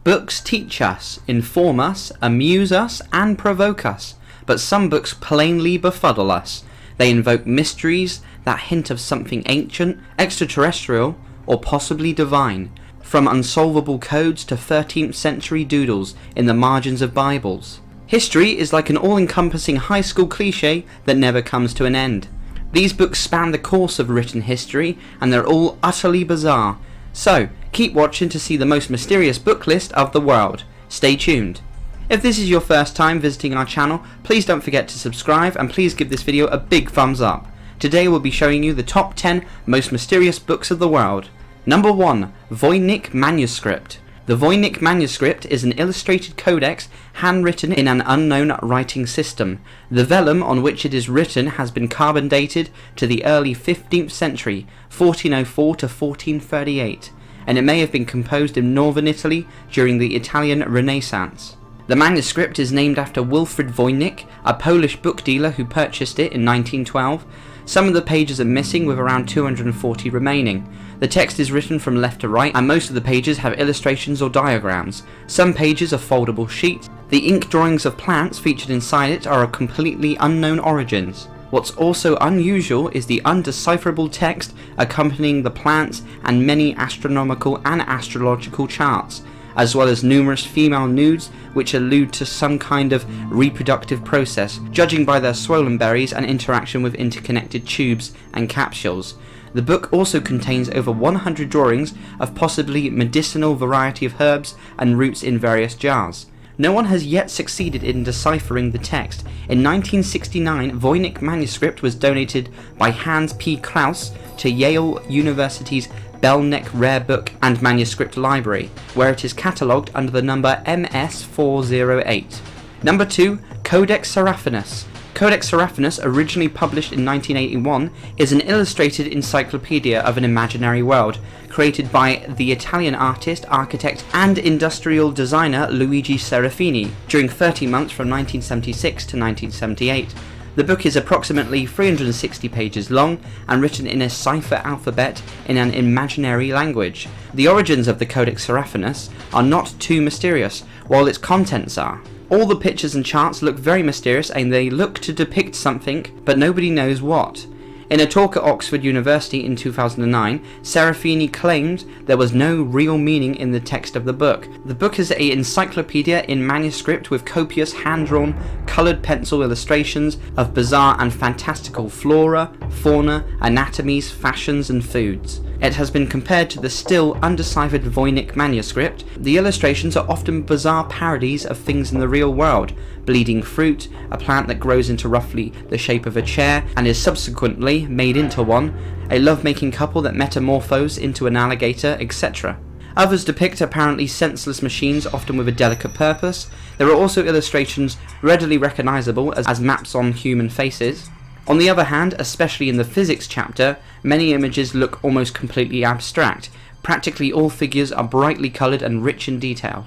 Books teach us, inform us, amuse us, and provoke us, but some books plainly befuddle us. They invoke mysteries that hint of something ancient, extraterrestrial, or possibly divine, from unsolvable codes to 13th century doodles in the margins of Bibles. History is like an all-encompassing high school cliche that never comes to an end. These books span the course of written history, and they're all utterly bizarre. So, keep watching to see the most mysterious book list of the world. Stay tuned. If this is your first time visiting our channel, please don't forget to subscribe and please give this video a big thumbs up. Today we'll be showing you the top 10 most mysterious books of the world. Number 1. Voynich Manuscript. The Voynich Manuscript is an illustrated codex handwritten in an unknown writing system. The vellum on which it is written has been carbon dated to the early 15th century, 1404 to 1438, and it may have been composed in northern Italy during the Italian Renaissance. The manuscript is named after Wilfrid Voynich, a Polish book dealer who purchased it in 1912. Some of the pages are missing, with around 240 remaining. The text is written from left to right, and most of the pages have illustrations or diagrams. Some pages are foldable sheets. The ink drawings of plants featured inside it are of completely unknown origins. What's also unusual is the undecipherable text accompanying the plants and many astronomical and astrological charts, as well as numerous female nudes which allude to some kind of reproductive process, judging by their swollen berries and interaction with interconnected tubes and capsules. The book also contains over 100 drawings of possibly medicinal variety of herbs and roots in various jars. No one has yet succeeded in deciphering the text. In 1969, Voynich Manuscript was donated by Hans P. Klaus to Yale University's Belknap Rare Book and Manuscript Library, where it is catalogued under the number MS408. Number 2. Codex Seraphinus. Codex Seraphinus, originally published in 1981, is an illustrated encyclopedia of an imaginary world, created by the Italian artist, architect, and industrial designer Luigi Serafini during 30 months from 1976 to 1978. The book is approximately 360 pages long and written in a cipher alphabet in an imaginary language. The origins of the Codex Seraphinus are not too mysterious, while its contents are. All the pictures and charts look very mysterious, and they look to depict something, but nobody knows what. In a talk at Oxford University in 2009, Serafini claimed there was no real meaning in the text of the book. The book is an encyclopedia in manuscript with copious hand-drawn, coloured pencil illustrations of bizarre and fantastical flora, fauna, anatomies, fashions and foods. It has been compared to the still undeciphered Voynich manuscript. The illustrations are often bizarre parodies of things in the real world: bleeding fruit, a plant that grows into roughly the shape of a chair and is subsequently made into one, a love-making couple that metamorphose into an alligator, etc. Others depict apparently senseless machines, often with a delicate purpose. There are also illustrations readily recognizable as maps on human faces. On the other hand, especially in the physics chapter, many images look almost completely abstract. Practically all figures are brightly coloured and rich in detail.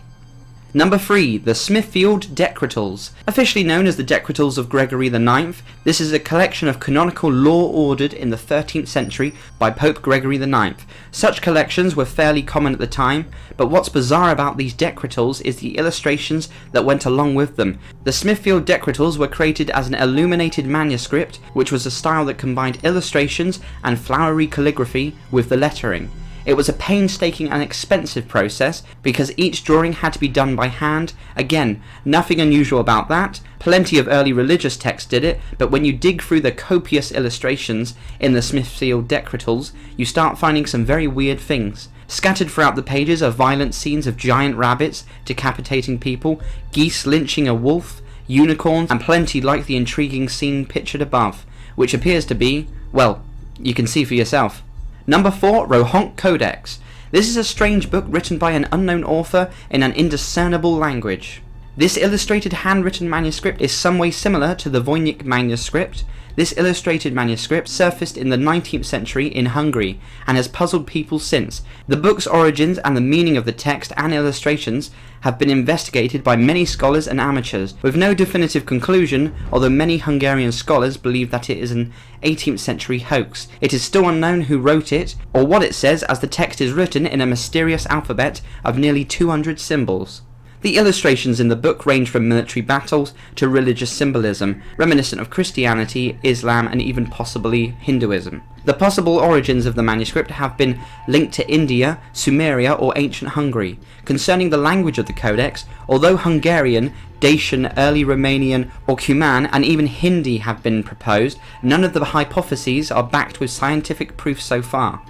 Number 3. The Smithfield Decretals. Officially known as the Decretals of Gregory IX, this is a collection of canonical law ordered in the 13th century by Pope Gregory IX. Such collections were fairly common at the time, but what's bizarre about these Decretals is the illustrations that went along with them. The Smithfield Decretals were created as an illuminated manuscript, which was a style that combined illustrations and flowery calligraphy with the lettering. It was a painstaking and expensive process because each drawing had to be done by hand. Again, nothing unusual about that. Plenty of early religious texts did it, but when you dig through the copious illustrations in the Smithfield Decretals, you start finding some very weird things. Scattered throughout the pages are violent scenes of giant rabbits decapitating people, geese lynching a wolf, unicorns, and plenty like the intriguing scene pictured above, which appears to be, well, you can see for yourself. Number 4. Voynich Codex. This is a strange book written by an unknown author in an indiscernible language. This illustrated handwritten manuscript is some way similar to the Voynich manuscript. This illustrated manuscript surfaced in the 19th century in Hungary and has puzzled people since. The book's origins and the meaning of the text and illustrations have been investigated by many scholars and amateurs, with no definitive conclusion, although many Hungarian scholars believe that it is an 18th century hoax. It is still unknown who wrote it, or what it says, as the text is written in a mysterious alphabet of nearly 200 symbols. The illustrations in the book range from military battles to religious symbolism, reminiscent of Christianity, Islam, and even possibly Hinduism. The possible origins of the manuscript have been linked to India, Sumeria, or ancient Hungary. Concerning the language of the codex, although Hungarian, Dacian, early Romanian, or Cuman, and even Hindi have been proposed, none of the hypotheses are backed with scientific proof so far.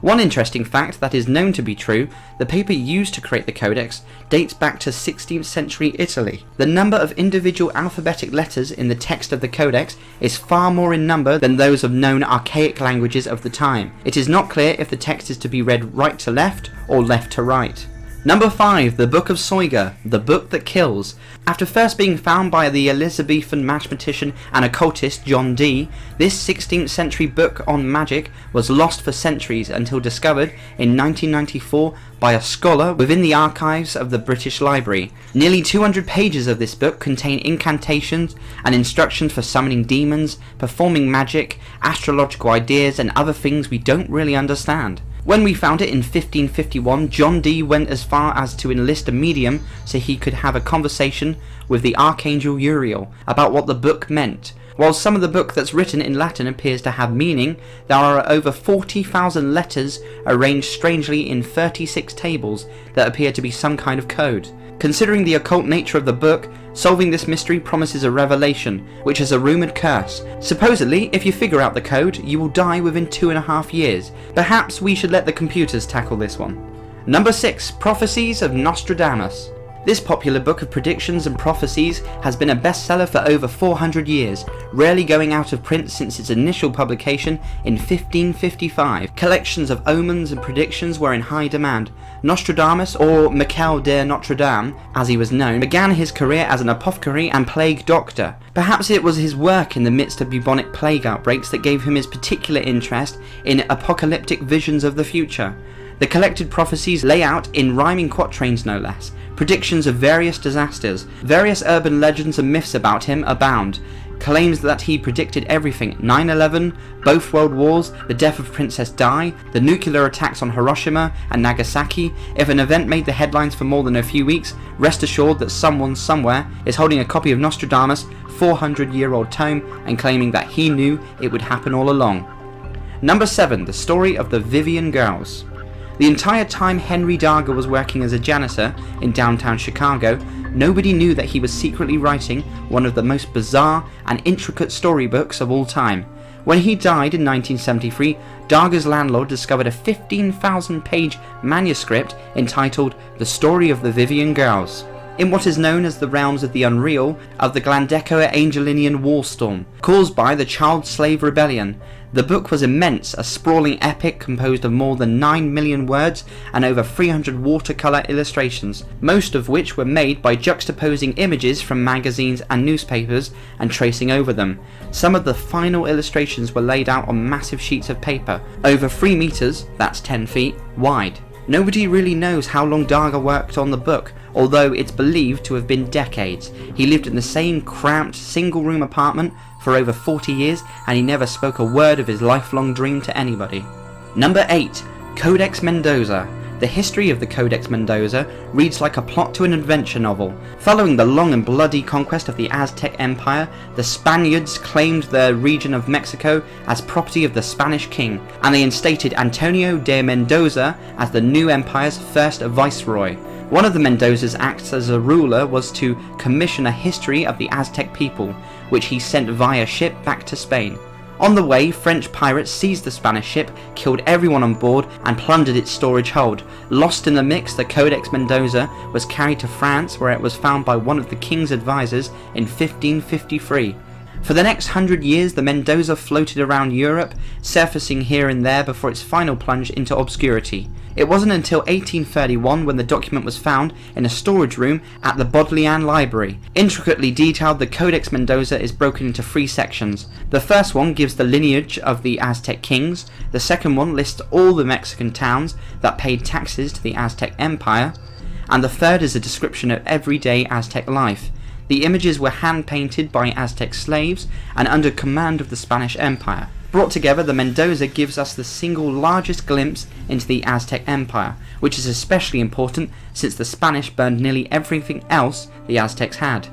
One interesting fact that is known to be true, the paper used to create the codex dates back to 16th century Italy. The number of individual alphabetic letters in the text of the codex is far more in number than those of known archaic languages of the time. It is not clear if the text is to be read right to left or left to right. Number 5. The Book of Soiga, the book that kills. After first being found by the Elizabethan mathematician and occultist John Dee, this 16th century book on magic was lost for centuries until discovered in 1994 by a scholar within the archives of the British Library. Nearly 200 pages of this book contain incantations and instructions for summoning demons, performing magic, astrological ideas, and other things we don't really understand. When we found it in 1551, John Dee went as far as to enlist a medium so he could have a conversation with the Archangel Uriel about what the book meant. While some of the book that's written in Latin appears to have meaning, there are over 40,000 letters arranged strangely in 36 tables that appear to be some kind of code. Considering the occult nature of the book, solving this mystery promises a revelation, which is a rumoured curse. Supposedly, if you figure out the code, you will die within 2.5 years. Perhaps we should let the computers tackle this one. Number 6. Prophecies of Nostradamus. This popular book of predictions and prophecies has been a bestseller for over 400 years, rarely going out of print since its initial publication in 1555. Collections of omens and predictions were in high demand. Nostradamus, or Michel de Notre Dame, as he was known, began his career as an apothecary and plague doctor. Perhaps it was his work in the midst of bubonic plague outbreaks that gave him his particular interest in apocalyptic visions of the future. The collected prophecies lay out, in rhyming quatrains no less, predictions of various disasters. Various urban legends and myths about him abound. Claims that he predicted everything: 9/11, both world wars, the death of Princess Di, the nuclear attacks on Hiroshima and Nagasaki. If an event made the headlines for more than a few weeks, rest assured that someone somewhere is holding a copy of Nostradamus' 400-year-old tome and claiming that he knew it would happen all along. Number 7. The Story of the Vivian Girls. The entire time Henry Darger was working as a janitor in downtown Chicago, nobody knew that he was secretly writing one of the most bizarre and intricate storybooks of all time. When he died in 1973, Darger's landlord discovered a 15,000-page manuscript entitled The Story of the Vivian Girls, in what is known as the realms of the unreal of the Glandeco-Angelinian war storm, caused by the Child Slave Rebellion. The book was immense, a sprawling epic composed of more than 9 million words and over 300 watercolour illustrations, most of which were made by juxtaposing images from magazines and newspapers and tracing over them. Some of the final illustrations were laid out on massive sheets of paper, over 3 meters, that's 10 feet, wide. Nobody really knows how long Darger worked on the book, although it's believed to have been decades. He lived in the same cramped, single-room apartment for over 40 years, and he never spoke a word of his lifelong dream to anybody. Number 8. Codex Mendoza. The history of the Codex Mendoza reads like a plot to an adventure novel. Following the long and bloody conquest of the Aztec Empire, the Spaniards claimed the region of Mexico as property of the Spanish king, and they instated Antonio de Mendoza as the new empire's first viceroy. One of the Mendoza's acts as a ruler was to commission a history of the Aztec people, which he sent via ship back to Spain. On the way, French pirates seized the Spanish ship, killed everyone on board, and plundered its storage hold. Lost in the mix, the Codex Mendoza was carried to France, where it was found by one of the king's advisors in 1553. For the next 100 years, the Mendoza floated around Europe, surfacing here and there before its final plunge into obscurity. It wasn't until 1831 when the document was found in a storage room at the Bodleian Library. Intricately detailed, the Codex Mendoza is broken into 3 sections. The first one gives the lineage of the Aztec kings, the second one lists all the Mexican towns that paid taxes to the Aztec Empire, and the third is a description of everyday Aztec life. The images were hand-painted by Aztec slaves and under command of the Spanish Empire. Brought together, the Mendoza gives us the single largest glimpse into the Aztec Empire, which is especially important since the Spanish burned nearly everything else the Aztecs had.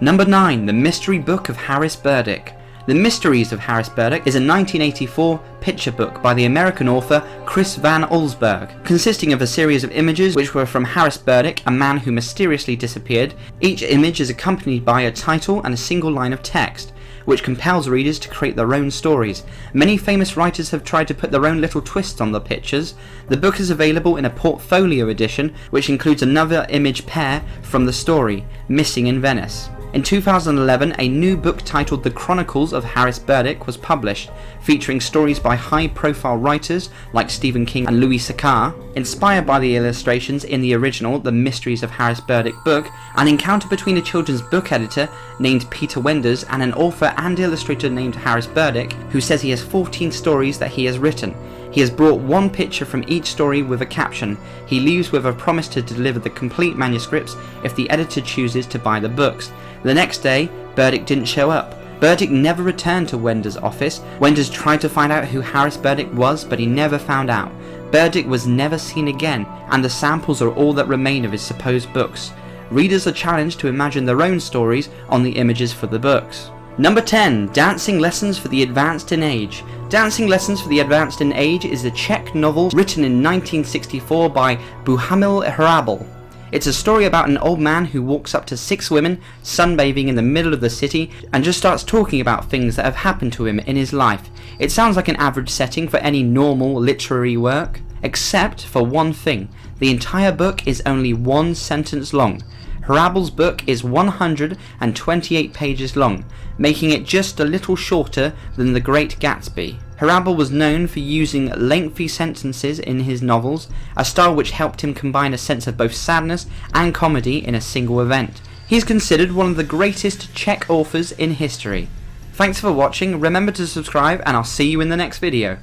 Number 9. The Mystery Book of Harris Burdick. The Mysteries of Harris Burdick is a 1984 picture book by the American author Chris Van Allsburg, consisting of a series of images which were from Harris Burdick, a man who mysteriously disappeared. Each image is accompanied by a title and a single line of text, which compels readers to create their own stories. Many famous writers have tried to put their own little twists on the pictures. The book is available in a portfolio edition, which includes another image pair from the story, Missing in Venice. In 2011, a new book titled The Chronicles of Harris Burdick was published, featuring stories by high-profile writers like Stephen King and Louis C.K. Inspired by the illustrations in the original The Mysteries of Harris Burdick book, an encounter between a children's book editor named Peter Wenders and an author and illustrator named Harris Burdick, who says he has 14 stories that he has written. He has brought one picture from each story with a caption. He leaves with a promise to deliver the complete manuscripts if the editor chooses to buy the books. The next day, Burdick didn't show up. Burdick never returned to Wenders' office. Wenders tried to find out who Harris Burdick was, but he never found out. Burdick was never seen again, and the samples are all that remain of his supposed books. Readers are challenged to imagine their own stories on the images for the books. Number 10. Dancing Lessons for the Advanced in Age. Dancing Lessons for the Advanced in Age is a Czech novel written in 1964 by Bohumil Hrabal. It's a story about an old man who walks up to 6 women sunbathing in the middle of the city and just starts talking about things that have happened to him in his life. It sounds like an average setting for any normal literary work, except for one thing. The entire book is only 1 sentence long. Hrabal's book is 128 pages long, making it just a little shorter than The Great Gatsby. Hrabal was known for using lengthy sentences in his novels, a style which helped him combine a sense of both sadness and comedy in a single event. He's considered one of the greatest Czech authors in history. Thanks for watching, remember to subscribe and I'll see you in the next video.